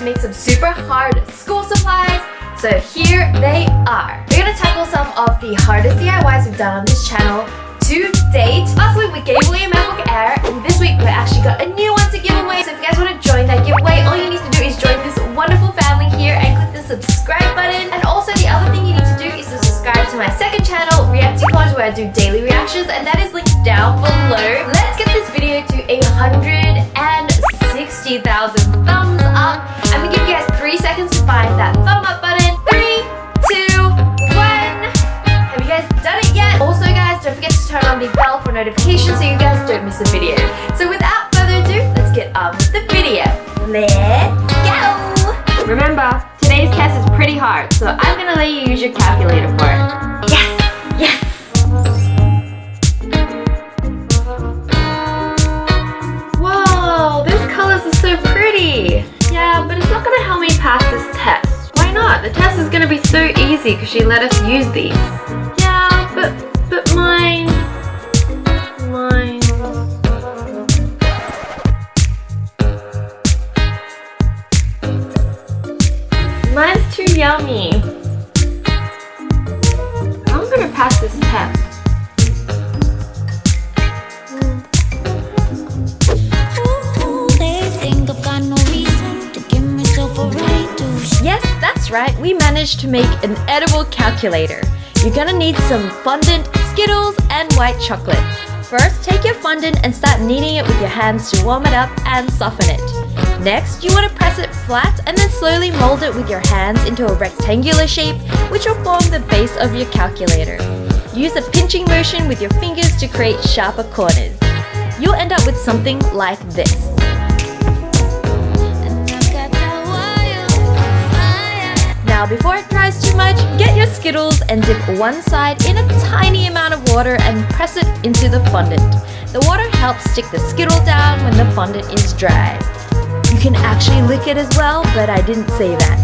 make some super hard school supplies. So here they are. We're gonna tackle some of the hardest DIYs we've done on this channel to date. Last week we gave away a MacBook Air, and this week we actually got a new one to give away. So if you guys want to join that giveaway, all you need to do is join this wonderful family here and click the subscribe button. And also the other thing you need to do is to subscribe to my second channel, Reacticons, where I do daily reactions, and that is linked down below. Let's get this video to 160,000 thumbs up. I'm gonna give you guys 3 seconds to find that thumb up button. 3, 2, 1. Have you guys done it yet? Also guys, don't forget to turn on the bell for notifications so you guys don't miss a video. So without further ado, let's get on with the video. Let's go! Remember, today's test is pretty hard, so I'm gonna let you use your calculator for it. Yes! Yes! Whoa, these colors are so pretty! Yeah, but it's not gonna help me pass this test. Why not? The test is gonna be so easy because she let us use these. Yeah, but mine. Mine's too yummy. I'm gonna pass this test. Yes, that's right, we managed to make an edible calculator. You're gonna need some fondant, Skittles, and white chocolate. First, take your fondant and start kneading it with your hands to warm it up and soften it. Next, you want to press it flat and then slowly mold it with your hands into a rectangular shape, which will form the base of your calculator. Use a pinching motion with your fingers to create sharper corners. You'll end up with something like this. Now before it dries too much, get your Skittles and dip one side in a tiny amount of water and press it into the fondant. The water helps stick the Skittle down when the fondant is dry. You can actually lick it as well, but I didn't say that.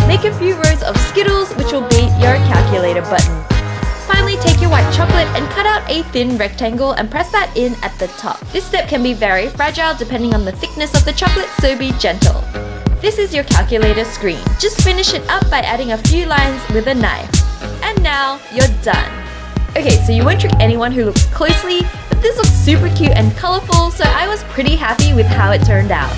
Make a few rows of Skittles, which will be your calculator button. Finally, take your white chocolate and cut out a thin rectangle and press that in at the top. This step can be very fragile depending on the thickness of the chocolate, so be gentle. This is your calculator screen. Just finish it up by adding a few lines with a knife. And now, you're done. Okay, so you won't trick anyone who looks closely, but this looks super cute and colorful, so I was pretty happy with how it turned out.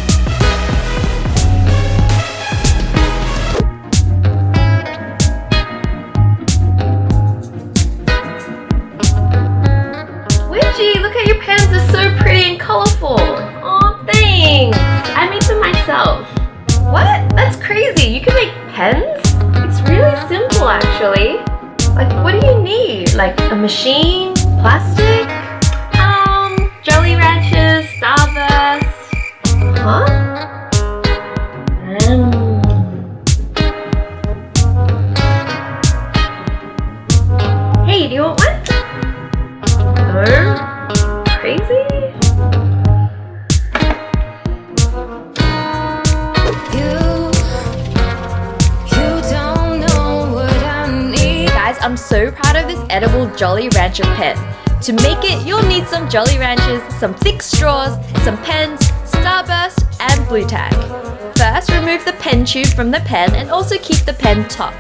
Widgie, look at your pens, they're so pretty and colorful. Aw, thanks. I made them myself. What? That's crazy. You can make pens? It's really simple actually. Like, what do you need? Like a machine? Plastic? Jolly Ranchers? Starburst? Huh? Hey, do you want one? No? Crazy? I'm so proud of this edible Jolly Rancher pen. To make it, you'll need some Jolly Ranchers, some thick straws, some pens, Starburst, and Blu Tack. First, remove the pen tube from the pen and also keep the pen top.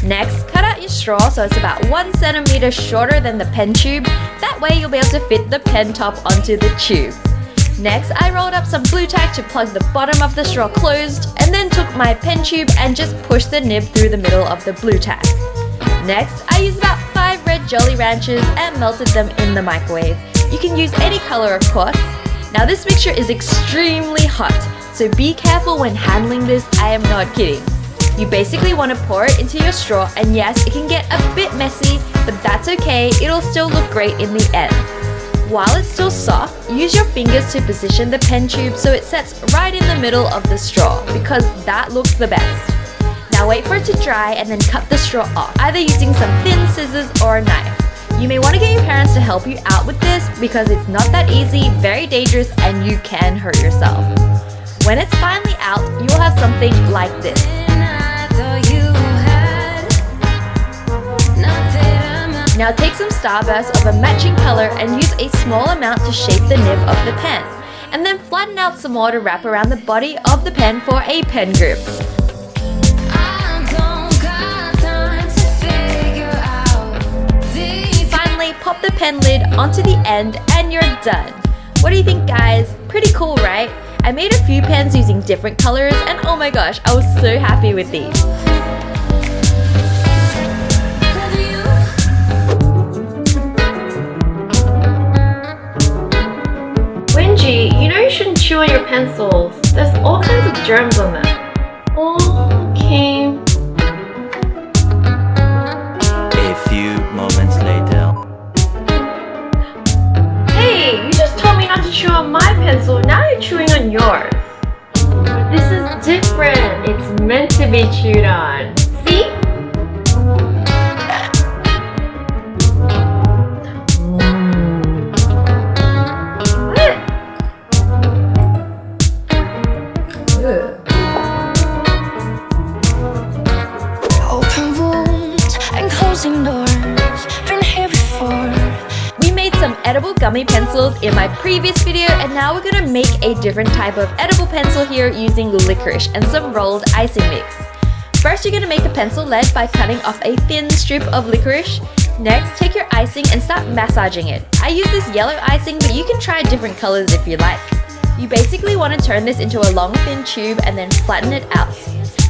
Next, cut out your straw so it's about 1 centimeter shorter than the pen tube. That way you'll be able to fit the pen top onto the tube. Next, I rolled up some Blu Tack to plug the bottom of the straw closed, and then took my pen tube and just pushed the nib through the middle of the Blu Tack. Next, I used about 5 red Jolly Ranchers and melted them in the microwave. You can use any color, of course. Now this mixture is extremely hot, so be careful when handling this, I am not kidding. You basically want to pour it into your straw, and yes, it can get a bit messy, but that's okay, it'll still look great in the end. While it's still soft, use your fingers to position the pen tube so it sets right in the middle of the straw, because that looks the best. Now wait for it to dry and then cut the straw off, either using some thin scissors or a knife. You may want to get your parents to help you out with this because it's not that easy, very dangerous, and you can hurt yourself. When it's finally out, you will have something like this. Now take some Starburst of a matching color and use a small amount to shape the nib of the pen. and then flatten out some more to wrap around the body of the pen for a pen grip. Finally, pop the pen lid onto the end and you're done. What do you think, guys? Pretty cool, right? I made a few pens using different colors and oh my gosh, I was so happy with these. Wenji, you know you shouldn't chew on your pencils. There's all kinds of germs on them. Okay. A few moments later. Hey, you just told me not to chew on my pencil. Now you're chewing on yours. This is different. It's meant to be chewed on. See? Open wounds and closing doors. Been here before. We made some edible gummy pencils in my previous video, and now we're gonna make a different type of edible pencil here using licorice and some rolled icing mix. First, you're gonna make a pencil lead by cutting off a thin strip of licorice. Next, take your icing and start massaging it. I use this yellow icing, but you can try different colors if you like. You basically want to turn this into a long thin tube and then flatten it out.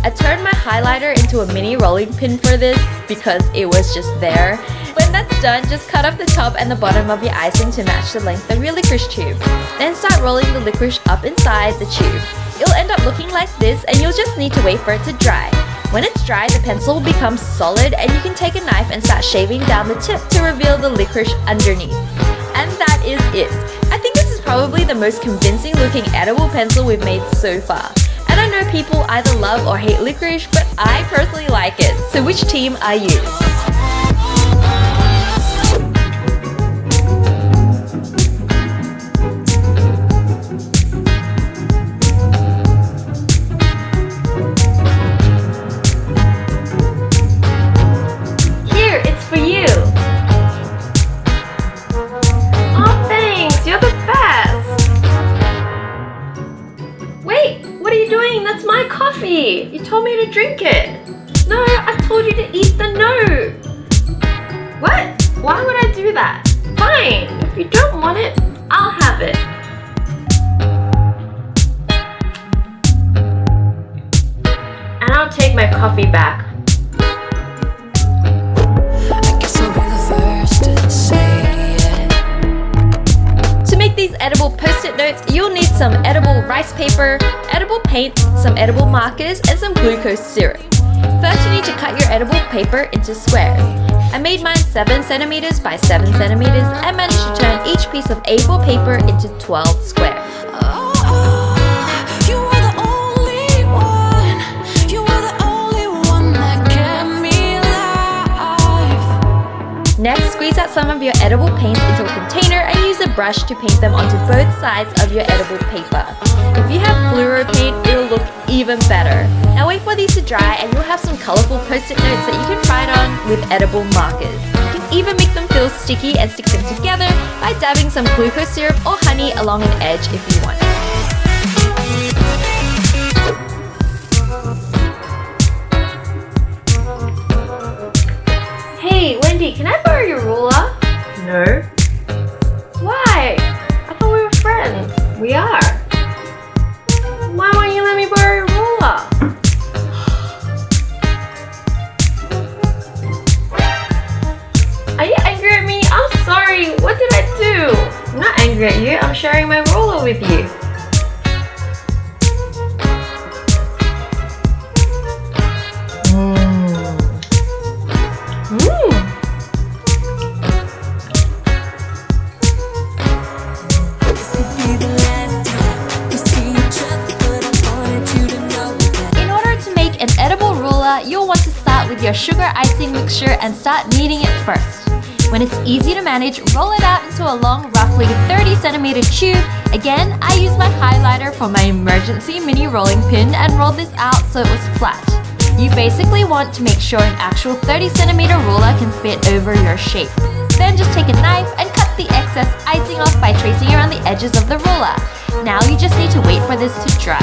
I turned my highlighter into a mini rolling pin for this because it was just there. When that's done, just cut off the top and the bottom of your icing to match the length of your licorice tube. Then start rolling the licorice up inside the tube. It'll end up looking like this and you'll just need to wait for it to dry. When it's dry, the pencil will become solid and you can take a knife and start shaving down the tip to reveal the licorice underneath. And that is it. I think this is probably the most convincing looking edible pencil we've made so far. And I know people either love or hate licorice, but I personally like it. So which team are you? Here, it's for you. Oh, thanks. You're the best. Wait, what are you doing? That's my coffee. You told me to drink it. No, I told you to eat the note. What? Why would I do that? Fine. If you don't want it, I'll have it. And I'll take my coffee back. I guess I'll be the first to say it. To make these edible post-it notes, you'll need some edible rice paper, edible paints, some edible markers, and some glucose syrup. First, you need to cut your edible paper into squares. I made mine 7 centimeters by 7 centimeters and managed to turn each piece of A4 paper into 12 squares. You were the only one. You were the only one that kept me alive. Next, squeeze out some of your edible paints into a container and use a brush to paint them onto both sides of your edible paper. If you have fluoro paint, it'll look even better. Now wait for these to dry and you'll have some colorful post-it notes that you can write on with edible markers. You can even make them feel sticky and stick them together by dabbing some glucose syrup or honey along an edge if you want. Hey, Wendy, can I borrow your ruler? No. Why? I thought we were friends. We are. Why won't you let me borrow your ruler? Are you angry at me? I'm sorry. What did I do? I'm not angry at you. I'm sharing my ruler with you. In order to make an edible ruler, you'll want to start with your sugar icing mixture and start kneading it first. When it's easy to manage, roll it out into a long, roughly 30 centimeter tube. Again, I used my highlighter for my emergency mini rolling pin and rolled this out so it was flat. You basically want to make sure an actual 30 centimeter ruler can fit over your shape. Then just take a knife and cut the excess icing off by tracing around the edges of the ruler. Now you just need to wait for this to dry.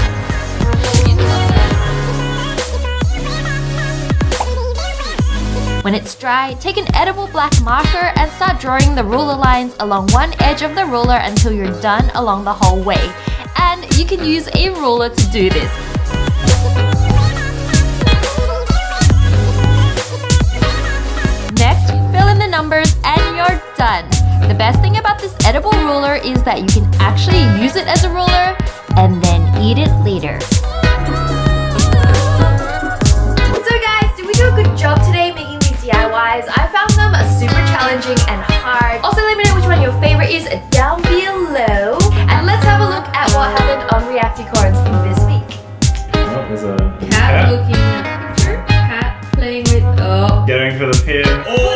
When it's dry, take an edible black marker and start drawing the ruler lines along one edge of the ruler until you're done along the whole way. And you can use a ruler to do this. Next, fill in the numbers and you're done. The best thing about this edible ruler is that you can actually use it as a ruler and then eat it later. So guys, did we do a good job today making these DIYs? I found them super challenging and hard. Also, let me know which one your favorite is down below. And let's have a look at what happened on Reacticorns this week. Oh, there's a Cat looking at the picture. Cat playing with going for the pin. Oh!